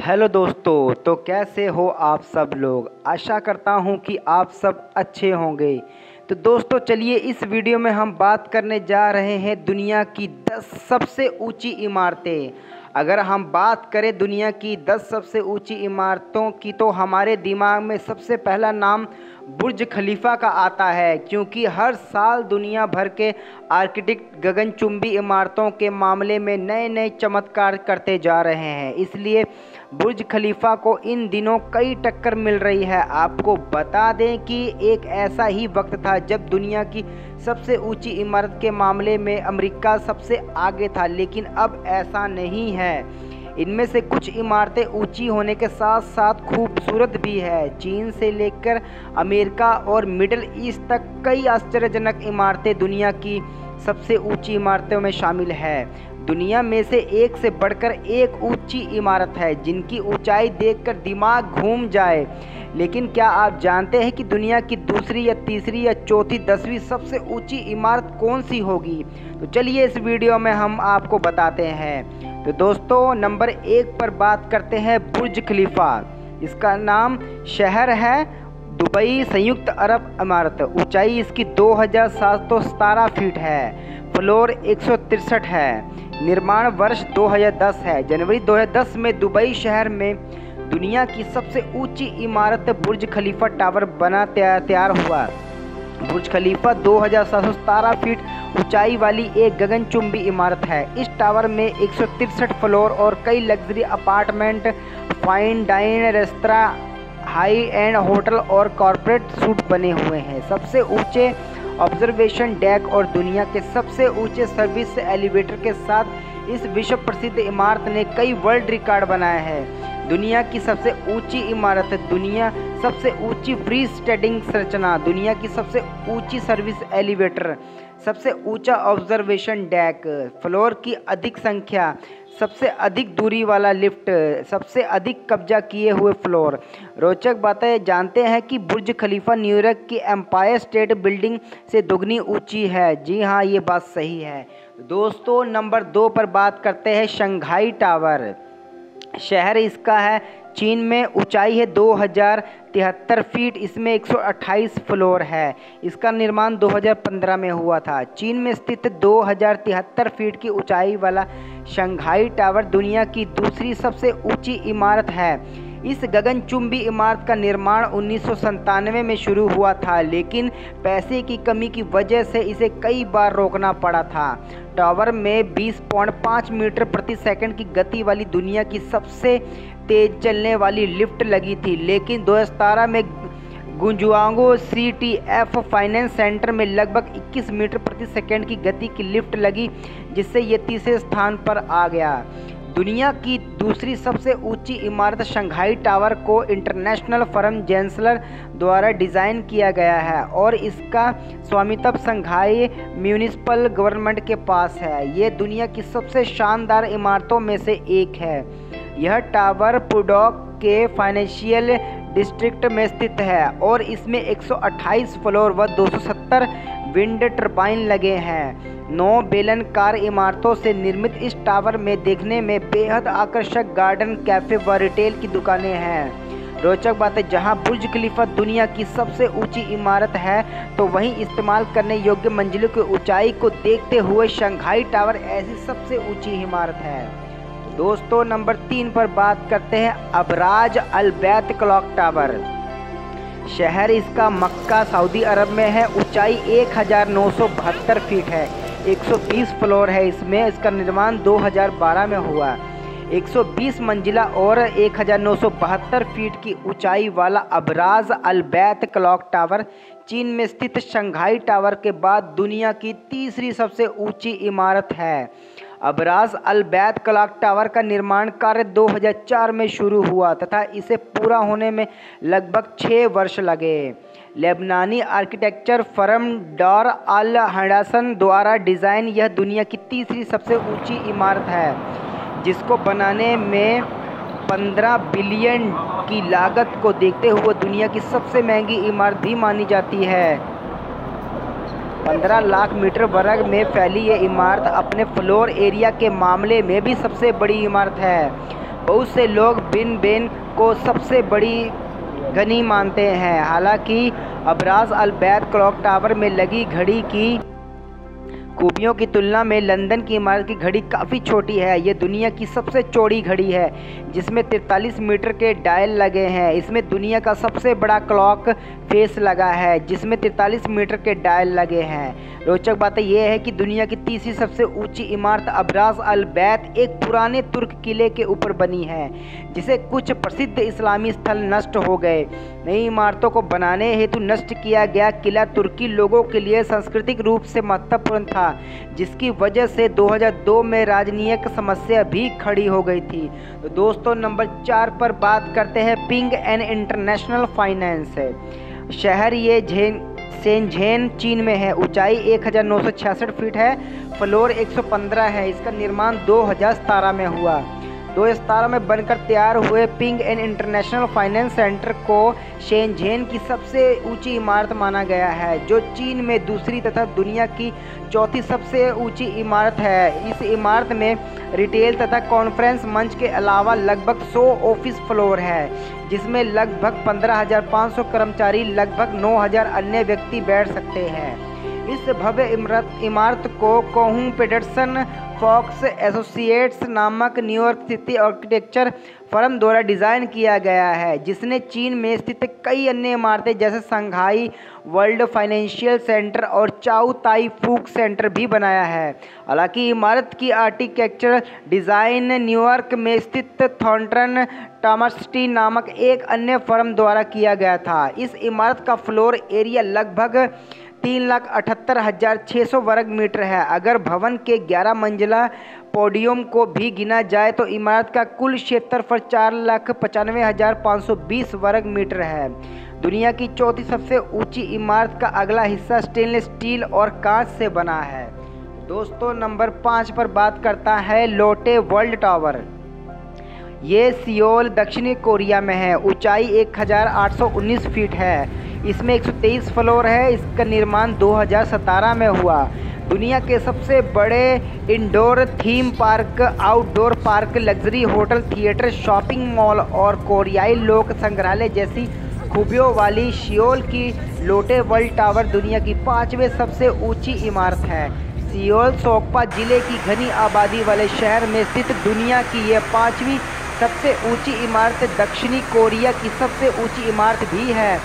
Hello दोस्तों, तो कैसे हो आप सब लोग। आशा करता हूं कि आप सब अच्छे होंगे। तो दोस्तों चलिए इस वीडियो में हम बात करने जा रहे हैं दुनिया की 10 सबसे ऊंची इमारतें। अगर हम बात करें दुनिया की 10 सबसे ऊंची इमारतों की तो हमारे दिमाग में सबसे पहला नाम बुर्ज खलीफा का आता है, क्योंकि हर साल दुनिया भर के आर्किटेक्ट गगनचुंबी इमारतों के मामले में नए नए चमत्कार करते जा रहे हैं। इसलिए बुर्ज खलीफा को इन दिनों कई टक्कर मिल रही है। आपको बता दें कि एक ऐसा ही वक्त था जब दुनिया की सबसे ऊंची इमारत के मामले में अमेरिका सबसे आगे था, लेकिन अब ऐसा नहीं है। इनमें से कुछ इमारतें ऊंची होने के साथ साथ खूबसूरत भी है। चीन से लेकर अमेरिका और मिडिल ईस्ट तक कई आश्चर्यजनक इमारतें दुनिया की सबसे ऊंची इमारतों में शामिल है। दुनिया में से एक से बढ़कर एक ऊंची इमारत है जिनकी ऊंचाई देखकर दिमाग घूम जाए। लेकिन क्या आप जानते हैं कि दुनिया की दूसरी या तीसरी या चौथी 10वीं सबसे ऊंची इमारत कौन सी होगी? तो चलिए इस वीडियो में हम आपको बताते हैं। तो दोस्तों नंबर 1 पर बात करते हैं बुर्ज खलीफा। इसका नाम शहर है दुबई, संयुक्त अरब अमारत। ऊंचाई इसकी 2717 फीट है। फ्लोर 163 है। निर्माण वर्ष 2010 है। जनवरी 2010 में दुबई शहर में दुनिया की सबसे ऊंची इमारत बुर्ज खलीफा टावर बना तैयार हुआ। बुर्ज खलीफा 2717 फीट ऊंचाई वाली एक गगनचुंबी इमारत है। इस टावर में 163 फ्लोर और कई luxury apartment, fine dine restaurant, high end hotel और कॉरपोरेट सूट बने हुए हैं। सबसे ऊंचे ऑब्जर्वेशन डेक और दुनिया के सबसे ऊंचे सर्विस एलिवेटर के साथ इस विश्व प्रसिद्ध इमारत ने कई वर्ल्ड रिकॉर्ड बनाए हैं। दुनिया की सबसे ऊंची इमारत, दुनिया सबसे ऊंची फ्री स्टैंडिंग संरचना, दुनिया की सबसे ऊंची सर्विस एलिवेटर, सबसे ऊंचा ऑब्जर्वेशन डेक, फ्लोर की अधिक संख्या, सबसे अधिक दूरी वाला लिफ्ट, सबसे अधिक कब्जा किए हुए फ्लोर। रोचक बातें जानते हैं कि बुर्ज खलीफा न्यूयॉर्क की एम्पायर स्टेट बिल्डिंग से दोगुनी ऊंची है। जी हाँ, ये बात सही है। दोस्तों नंबर 2 पर बात करते हैं शंघाई टावर। शहर इसका है चीन में। ऊंचाई है 2073 फीट। इसमें 128 फ्लोर है। इसका निर्माण 2015 में हुआ था। चीन में स्थित 2073 फीट की ऊंचाई वाला शंघाई टावर दुनिया की दूसरी सबसे ऊंची इमारत है। इस गगनचुंबी इमारत का निर्माण 1997 में शुरू हुआ था, लेकिन पैसे की कमी की वजह से इसे कई बार रोकना पड़ा था। टावर में 20.5 मीटर प्रति सेकंड की गति वाली दुनिया की सबसे तेज चलने वाली लिफ्ट लगी थी, लेकिन 2017 में गुंजुआंगो CTF फाइनेंस सेंटर में लगभग 21 मीटर प्रति सेकंड की गति की लिफ्ट लगी, जिससे ये तीसरे स्थान पर आ गया। दुनिया की दूसरी सबसे ऊंची इमारत शंघाई टावर को इंटरनेशनल फर्म जेंसलर द्वारा डिज़ाइन किया गया है और इसका स्वामित्व शंघाई म्यूनिसिपल गवर्नमेंट के पास है। ये दुनिया की सबसे शानदार इमारतों में से एक है। यह टावर पुडॉक के फाइनेंशियल डिस्ट्रिक्ट में स्थित है और इसमें 128 फ्लोर व 270 विंड टर्बाइन लगे हैं। 9 बेलनाकार इमारतों से निर्मित इस टावर में देखने में बेहद आकर्षक गार्डन, कैफे व रिटेल की दुकानें हैं। रोचक बात है, जहां बुर्ज खलीफा दुनिया की सबसे ऊंची इमारत है तो वहीं इस्तेमाल करने योग्य मंजिलों की ऊंचाई को देखते हुए शंघाई टावर ऐसी सबसे ऊंची इमारत है। दोस्तों नंबर 3 पर बात करते हैं अबराज अल बैत क्लॉक टावर। शहर इसका मक्का सऊदी अरब में है। ऊंचाई 1972 फीट है। 120 फ्लोर है इसमें। इसका निर्माण 2012 में हुआ। 120 मंजिला और 1972 फीट की ऊंचाई वाला अबराज अल बैत क्लॉक टावर चीन में स्थित शंघाई टावर के बाद दुनिया की तीसरी सबसे ऊंची इमारत है। अबराज अल बैत क्लॉक टावर का निर्माण कार्य 2004 में शुरू हुआ तथा इसे पूरा होने में लगभग 6 वर्ष लगे। लेबनानी आर्किटेक्चर फर्म डॉर अल हंडासन द्वारा डिज़ाइन यह दुनिया की तीसरी सबसे ऊंची इमारत है, जिसको बनाने में 15 बिलियन की लागत को देखते हुए दुनिया की सबसे महंगी इमारत भी मानी जाती है। 15 लाख मीटर वर्ग में फैली ये इमारत अपने फ्लोर एरिया के मामले में भी सबसे बड़ी इमारत है। बहुत से लोग बिग बेन को सबसे बड़ी घड़ी मानते हैं। हालांकि अब्राज अल बैत क्लॉक टावर में लगी घड़ी की खूबियों की तुलना में लंदन की इमारत की घड़ी काफ़ी छोटी है। ये दुनिया की सबसे चौड़ी घड़ी है जिसमें 43 मीटर के डायल लगे हैं। इसमें दुनिया का सबसे बड़ा क्लॉक फेस लगा है जिसमें 43 मीटर के डायल लगे हैं। रोचक बात यह है कि दुनिया की तीसरी सबसे ऊंची इमारत अब्राज अल बैत एक पुराने तुर्क किले के ऊपर बनी है जिसे कुछ प्रसिद्ध इस्लामी स्थल नष्ट हो गए। नई इमारतों को बनाने हेतु नष्ट किया गया किला तुर्की लोगों के लिए सांस्कृतिक रूप से महत्वपूर्ण था, जिसकी वजह से 2002 में राजनीतिक समस्या भी खड़ी हो गई थी। तो दोस्तों नंबर 4 पर बात करते हैं पिंग एन इंटरनेशनल फाइनेंस है। शहर ये शेनझेन चीन में है। ऊंचाई 1966 फीट है। फ्लोर 115 है। इसका निर्माण 2017 में हुआ। 2017 में बनकर तैयार हुए ping an international finance centre को शेनझेन की सबसे ऊंची इमारत माना गया है, जो चीन में दूसरी तथा दुनिया की चौथी सबसे ऊंची इमारत है। इस इमारत में रिटेल तथा कॉन्फ्रेंस मंच के अलावा लगभग 100 ऑफिस फ्लोर है, जिसमें लगभग 15,500 कर्मचारी, लगभग 9,000 अन्य व्यक्ति बैठ सकते हैं। इस भव्य इमारत को कोहू पेडरसन फॉक्स एसोसिएट्स नामक न्यूयॉर्क स्थित आर्किटेक्चर फर्म द्वारा डिज़ाइन किया गया है, जिसने चीन में स्थित कई अन्य इमारतें जैसे शंघाई वर्ल्ड फाइनेंशियल सेंटर और चाउ ताई फूक सेंटर भी बनाया है। हालांकि इमारत की आर्किटेक्चर डिज़ाइन न्यूयॉर्क में स्थित थॉर्नटन टॉमस्टी नामक एक अन्य फर्म द्वारा किया गया था। इस इमारत का फ्लोर एरिया लगभग 3,78,600 वर्ग मीटर है। अगर भवन के 11 मंजिला पोडियम को भी गिना जाए तो इमारत का कुल क्षेत्रफल 4,95,520 वर्ग मीटर है। दुनिया की चौथी सबसे ऊंची इमारत का अगला हिस्सा स्टेनलेस स्टील और कांच से बना है। दोस्तों नंबर 5 पर बात करता है लोटे वर्ल्ड टावर। ये सियोल दक्षिणी कोरिया में है। ऊंचाई 1,819 फीट है। इसमें 123 फ्लोर है। इसका निर्माण 2017 में हुआ। दुनिया के सबसे बड़े indoor theme park, outdoor park, luxury hotel, theatre, shopping mall और कोरियाई लोक संग्रहालय जैसी खूबियों वाली सियोल की लोटे वर्ल्ड टावर दुनिया की 5वें सबसे ऊंची इमारत है। सियोल सोकपा जिले की घनी आबादी वाले शहर में स्थित दुनिया की यह 5वीं सबसे ऊंची इमारत दक्षिणी कोरिया की सबसे ऊंची इमारत भी है।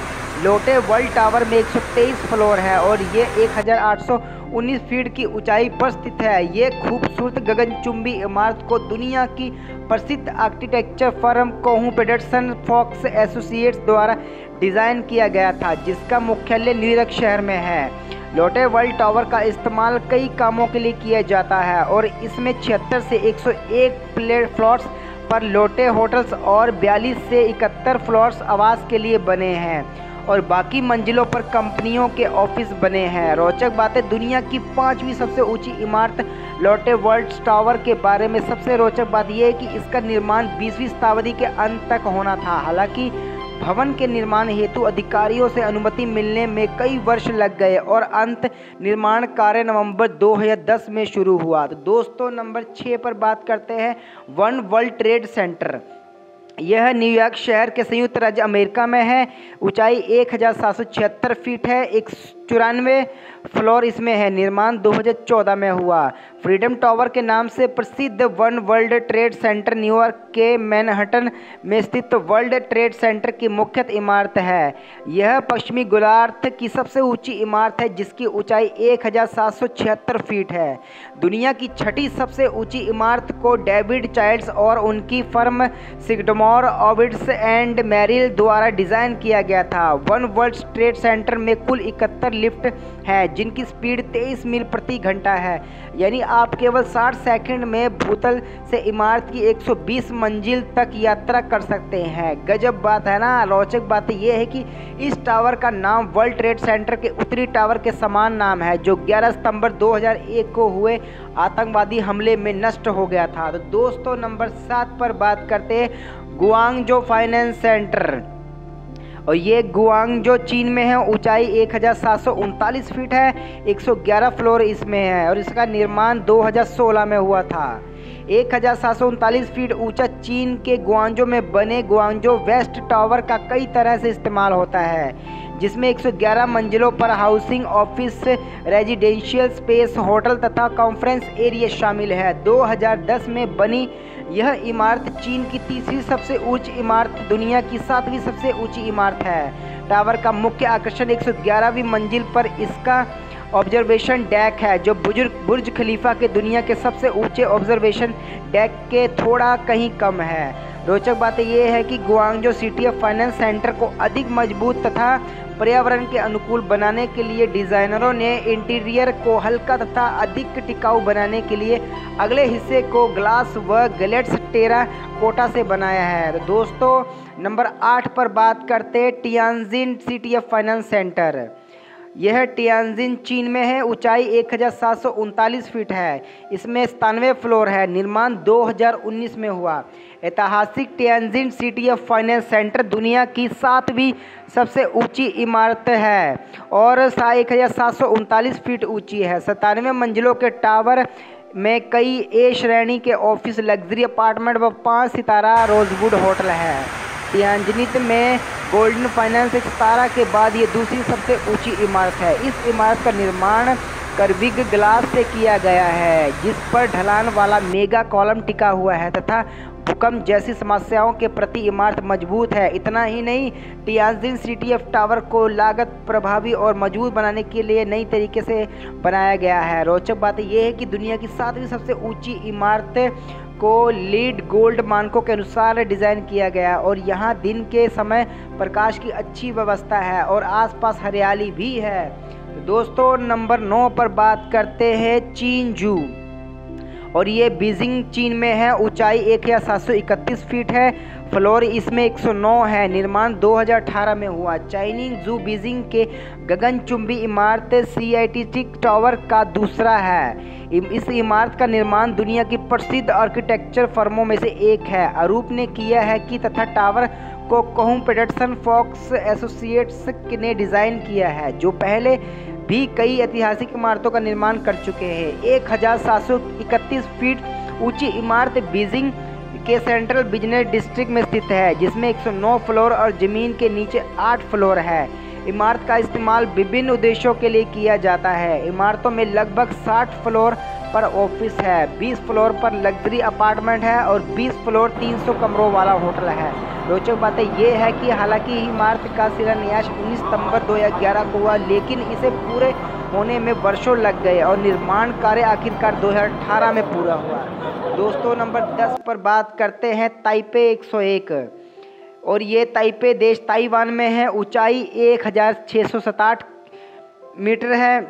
लोटे वर्ल्ड टावर में 123 फ्लोर है और ये 1,819 फीट की ऊंचाई पर स्थित है। ये खूबसूरत गगनचुंबी इमारत को दुनिया की प्रसिद्ध architecture firm Kohn Pedersen Fox associates द्वारा डिज़ाइन किया गया था, जिसका मुख्यालय न्यूयॉर्क शहर में है। लोटे वर्ल्ड टावर का इस्तेमाल कई कामों के लिए किया जाता है और इसमें 76 से 101 फ्लोर्स पर लोटे होटल्स और 42 से 71 फ्लोर्स आवास के लिए बने हैं और बाकी मंजिलों पर कंपनियों के ऑफिस बने हैं। रोचक बातें, दुनिया की 5वीं सबसे ऊंची इमारत लोटे वर्ल्ड टावर के बारे में सबसे रोचक बात यह है कि इसका निर्माण 20वीं शताब्दी के अंत तक होना था। हालांकि भवन के निर्माण हेतु अधिकारियों से अनुमति मिलने में कई वर्ष लग गए और अंत निर्माण कार्य नवंबर 2010 में शुरू हुआ। तो दोस्तों नंबर 6 पर बात करते हैं वन वर्ल्ड ट्रेड सेंटर। यह न्यूयॉर्क शहर के संयुक्त राज्य अमेरिका में है। ऊंचाई 1,776 फीट है। 194 फ्लोर इसमें है। निर्माण 2014 में हुआ। फ्रीडम टावर के नाम से प्रसिद्ध one world trade centre New York के मैनहट्टन में स्थित वर्ल्ड ट्रेड सेंटर की मुख्य इमारत है। यह पश्चिमी गोलार्ध की सबसे ऊंची इमारत है, जिसकी ऊंचाई 1,776 फीट है। दुनिया की 6ठी सबसे ऊंची इमारत को डेविड चाइल्ड्स और उनकी फर्म सिगमोर ओविड्स एंड मैरिल द्वारा डिज़ाइन किया गया था। वन वर्ल्ड ट्रेड सेंटर में कुल 71 लिफ्ट हैं, जिनकी स्पीड 23 मील प्रति घंटा है, यानी आप केवल 60 सेकंड में भूतल से इमारत की 120 मंजिल तक यात्रा कर सकते हैं। गजब बात है ना। रोचक बात यह है कि इस टावर का नाम वर्ल्ड ट्रेड सेंटर के उत्तरी टावर के समान नाम है, जो 11 सितंबर 2001 को हुए आतंकवादी हमले में नष्ट हो गया था। तो दोस्तों नंबर 7 पर बात करते हैं गुआंगझो फाइनेंस सेंटर। और ये गुआंगझो चीन में है। ऊंचाई 1,739 फीट है। 111 फ्लोर इसमें है और इसका निर्माण 2016 में हुआ था। 1739 फीट ऊंचा चीन के ग्वांजो में बने ग्वांजो वेस्ट टावर का कई तरह से इस्तेमाल होता है, जिसमें 111 मंजिलों पर housing, office, residential space, hotel तथा कॉन्फ्रेंस एरिया शामिल है। 2010 में बनी यह इमारत चीन की तीसरी सबसे ऊंची इमारत, दुनिया की 7वीं सबसे ऊंची इमारत है। टावर का मुख्य आकर्षण 111वीं मंजिल पर इसका ऑब्जर्वेशन डेक है, जो बुर्ज खलीफा के दुनिया के सबसे ऊंचे ऑब्जर्वेशन डेक के थोड़ा कहीं कम है। रोचक बात यह है कि Guangzhou city of finance centre को अधिक मजबूत तथा पर्यावरण के अनुकूल बनाने के लिए डिज़ाइनरों ने इंटीरियर को हल्का तथा अधिक टिकाऊ बनाने के लिए अगले हिस्से को ग्लास व ग्लेट्स टेराकोटा से बनाया है। तो दोस्तों नंबर 8 पर बात करते हैं टियानजिन सिटी ऑफ फाइनेंस सेंटर। यह टियानजिन चीन में है। ऊंचाई 1739 फीट है। इसमें 97 फ्लोर है। निर्माण 2019 में हुआ। ऐतिहासिक टियानजिन सिटी ऑफ फाइनेंस सेंटर दुनिया की 7वीं सबसे ऊंची इमारत है और 1739 फीट ऊंची है। 97 मंजिलों के टावर में कई ए श्रेणी के ऑफिस, लग्जरी अपार्टमेंट व 5 सितारा रोजवुड होटल है। टियानजिन में गोल्डन फाइनेंस एक सितारा के बाद ये दूसरी सबसे ऊंची इमारत है। इस इमारत का निर्माण कर्विंग ग्लास से किया गया है, जिस पर ढलान वाला मेगा कॉलम टिका हुआ है तथा भूकंप जैसी समस्याओं के प्रति इमारत मजबूत है। इतना ही नहीं, टियानजिन सिटी ऑफ टावर को लागत प्रभावी और मजबूत बनाने के लिए नई तरीके से बनाया गया है। रोचक बात यह है कि दुनिया की 7वीं सबसे ऊंची इमारत को लीड गोल्ड मानकों के अनुसार डिज़ाइन किया गया और यहाँ दिन के समय प्रकाश की अच्छी व्यवस्था है और आसपास हरियाली भी है। तो दोस्तों नंबर 9 पर बात करते हैं चीन जू, और ये बीजिंग चीन में है। ऊंचाई 1731 फीट है। फ्लोर इसमें 109 है। निर्माण 2018 में हुआ। चाइनीज जू बीजिंग के गगनचुंबी इमारत सियाटिक टावर का दूसरा है। इस इमारत का निर्माण दुनिया की प्रसिद्ध आर्किटेक्चर फर्मों में से एक है। अरूप ने किया है कि तथा टावर को कहूँ पेटरसन फॉक्स एसोसिएट्स ने डिज़ाइन किया है, जो पहले भी कई ऐतिहासिक इमारतों का निर्माण कर चुके हैं। 1731 फीट ऊंची इमारत बीजिंग के सेंट्रल बिजनेस डिस्ट्रिक्ट में स्थित है, जिसमें 109 फ्लोर और जमीन के नीचे 8 फ्लोर है। इमारत का इस्तेमाल विभिन्न उद्देश्यों के लिए किया जाता है। इमारतों में लगभग 60 फ्लोर पर ऑफिस है, 20 फ्लोर पर लग्जरी अपार्टमेंट है और 20 फ्लोर 300 कमरों वाला होटल है। रोचक बात यह है कि हालांकि इमारत का शिलान्यास 19 सितंबर 2011 को हुआ, लेकिन इसे पूरे होने में वर्षों लग गए और निर्माण कार्य आखिरकार 2018 में पूरा हुआ। दोस्तों नंबर 10 पर बात करते हैं ताइपे 101, और ये ताइपे देश ताइवान में है। ऊंचाई 1667 मीटर है।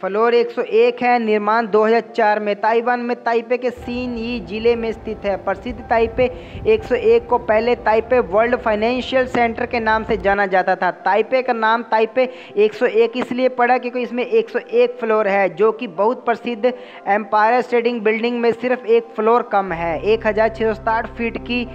फ्लोर 101 है। निर्माण 2004 में। ताइवान में ताइपे के सीनई जिले में स्थित है। प्रसिद्ध ताइपे 101 को पहले ताइपे वर्ल्ड फाइनेंशियल सेंटर के नाम से जाना जाता था। ताइपे का नाम ताइपे 101 इसलिए पड़ा क्योंकि इसमें 101 फ्लोर है, जो कि बहुत प्रसिद्ध एम्पायर स्टेट बिल्डिंग में सिर्फ एक फ्लोर कम है। 1660 फीट की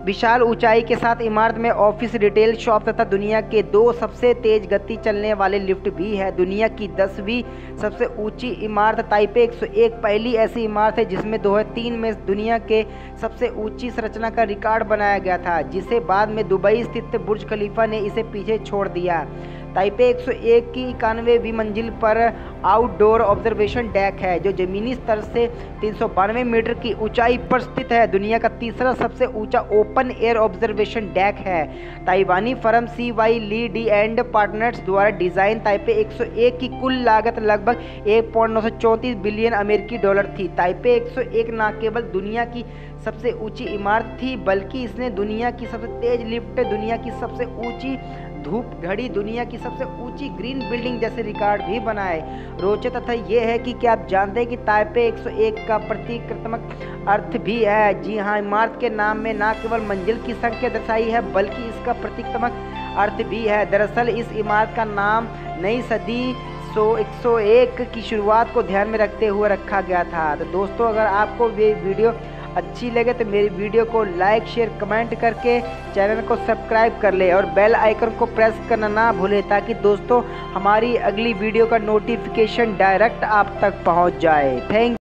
विशाल ऊंचाई के साथ इमारत में ऑफिस, रिटेल शॉप तथा दुनिया के 2 सबसे तेज गति चलने वाले लिफ्ट भी है। दुनिया की 10वीं सबसे ऊंची इमारत ताइपे 101 पहली ऐसी इमारत है जिसमें 2003 में दुनिया के सबसे ऊंची संरचना का रिकॉर्ड बनाया गया था, जिसे बाद में दुबई स्थित बुर्ज खलीफा ने इसे पीछे छोड़ दिया। ताइपे 101 की 91वीं मंजिल पर आउटडोर ऑब्जर्वेशन डेक है, जो ज़मीनी स्तर से 392 मीटर की ऊंचाई पर स्थित है। दुनिया का तीसरा सबसे ऊंचा ओपन एयर ऑब्जर्वेशन डेक है। ताइवानी फर्म CY ली डी एंड पार्टनर्स द्वारा डिज़ाइन ताइपे 101 की कुल लागत लगभग 1.934 बिलियन अमेरिकी डॉलर थी। ताइपे 101 न केवल दुनिया की सबसे ऊंची इमारत थी, बल्कि इसने दुनिया की सबसे तेज लिफ्ट, दुनिया की सबसे ऊंची धूप घड़ी, दुनिया की सबसे ऊंची ग्रीन बिल्डिंग जैसे रिकॉर्ड भी बनाए। रोचक तथ्य ये है कि क्या आप जानते हैं कि ताइपे 101 का प्रतीकात्मक अर्थ भी है? जी हाँ, इमारत के नाम में न केवल मंजिल की संख्या दर्शाई है, बल्कि इसका प्रतीकात्मक अर्थ भी है। दरअसल इस इमारत का नाम नई सदी 101 की शुरुआत को ध्यान में रखते हुए रखा गया था। तो दोस्तों, अगर आपको ये वीडियो अच्छी लगे तो मेरी वीडियो को लाइक शेयर कमेंट करके चैनल को सब्सक्राइब कर ले और बेल आइकन को प्रेस करना ना भूले, ताकि दोस्तों हमारी अगली वीडियो का नोटिफिकेशन डायरेक्ट आप तक पहुंच जाए। थैंक